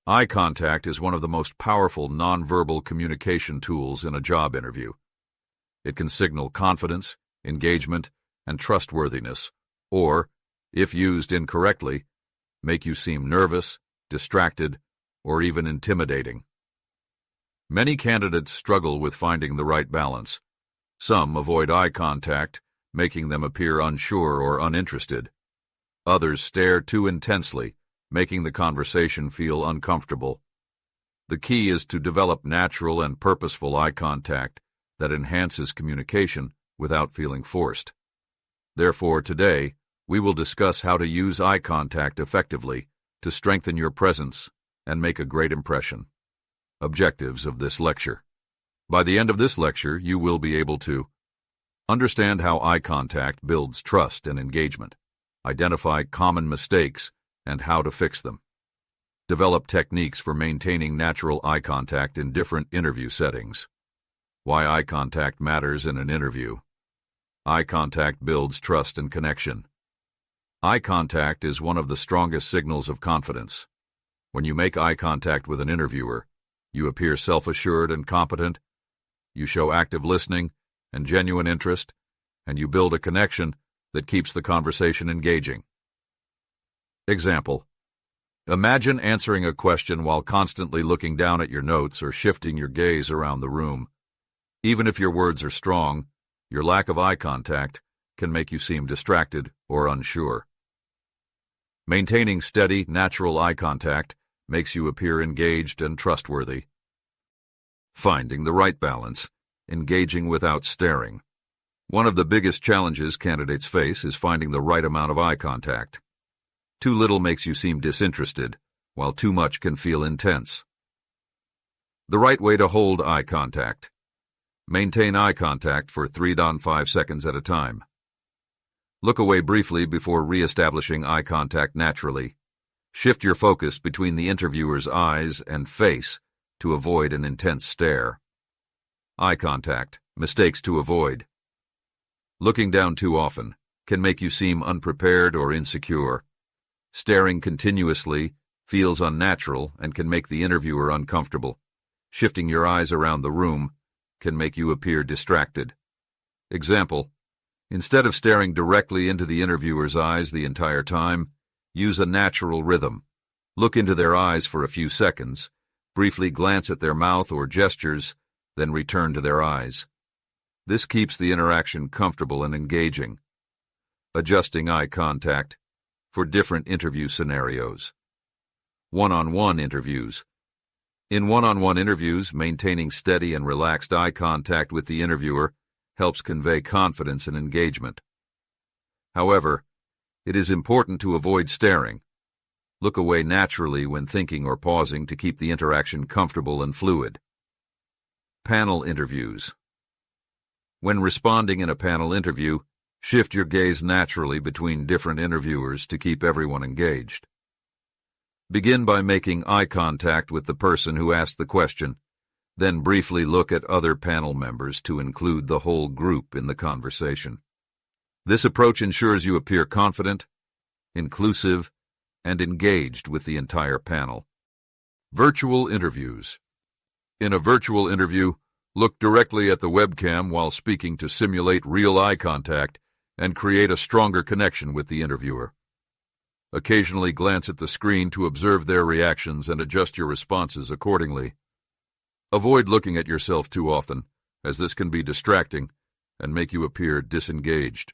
Eye contact is one of the most powerful nonverbal communication tools in a job interview. It can signal confidence, engagement, and trustworthiness, or, if used incorrectly, make you seem nervous, distracted, or even intimidating. Many candidates struggle with finding the right balance. Some avoid eye contact, making them appear unsure or uninterested. Others stare too intensely, making the conversation feel uncomfortable. The key is to develop natural and purposeful eye contact that enhances communication without feeling forced. Therefore, today, we will discuss how to use eye contact effectively to strengthen your presence and make a great impression. Objectives of this lecture. By the end of this lecture, you will be able to understand how eye contact builds trust and engagement, identify common mistakes and how to fix them, develop techniques for maintaining natural eye contact in different interview settings, why eye contact matters in an interview. Eye contact builds trust and connection. Eye contact is one of the strongest signals of confidence. When you make eye contact with an interviewer, you appear self-assured and competent, you show active listening and genuine interest, and you build a connection that keeps the conversation engaging. Example: imagine answering a question while constantly looking down at your notes or shifting your gaze around the room. Even if your words are strong, your lack of eye contact can make you seem distracted or unsure. Maintaining steady, natural eye contact makes you appear engaged and trustworthy. Finding the right balance, engaging without staring. One of the biggest challenges candidates face is finding the right amount of eye contact. Too little makes you seem disinterested, while too much can feel intense. The right way to hold eye contact. Maintain eye contact for 3 to 5 seconds at a time. Look away briefly before re-establishing eye contact naturally. Shift your focus between the interviewer's eyes and face to avoid an intense stare. Eye contact, mistakes to avoid. Looking down too often can make you seem unprepared or insecure. Staring continuously feels unnatural and can make the interviewer uncomfortable. Shifting your eyes around the room can make you appear distracted. Example: instead of staring directly into the interviewer's eyes the entire time, use a natural rhythm. Look into their eyes for a few seconds, briefly glance at their mouth or gestures, then return to their eyes. This keeps the interaction comfortable and engaging. Adjusting eye contact for different interview scenarios. One-on-one interviews. In one-on-one interviews, maintaining steady and relaxed eye contact with the interviewer helps convey confidence and engagement. However, it is important to avoid staring. Look away naturally when thinking or pausing to keep the interaction comfortable and fluid. Panel interviews. When responding in a panel interview, shift your gaze naturally between different interviewers to keep everyone engaged. Begin by making eye contact with the person who asked the question, then briefly look at other panel members to include the whole group in the conversation. This approach ensures you appear confident, inclusive, and engaged with the entire panel. Virtual interviews. In a virtual interview, look directly at the webcam while speaking to simulate real eye contact and create a stronger connection with the interviewer. Occasionally glance at the screen to observe their reactions and adjust your responses accordingly. Avoid looking at yourself too often, as this can be distracting and make you appear disengaged.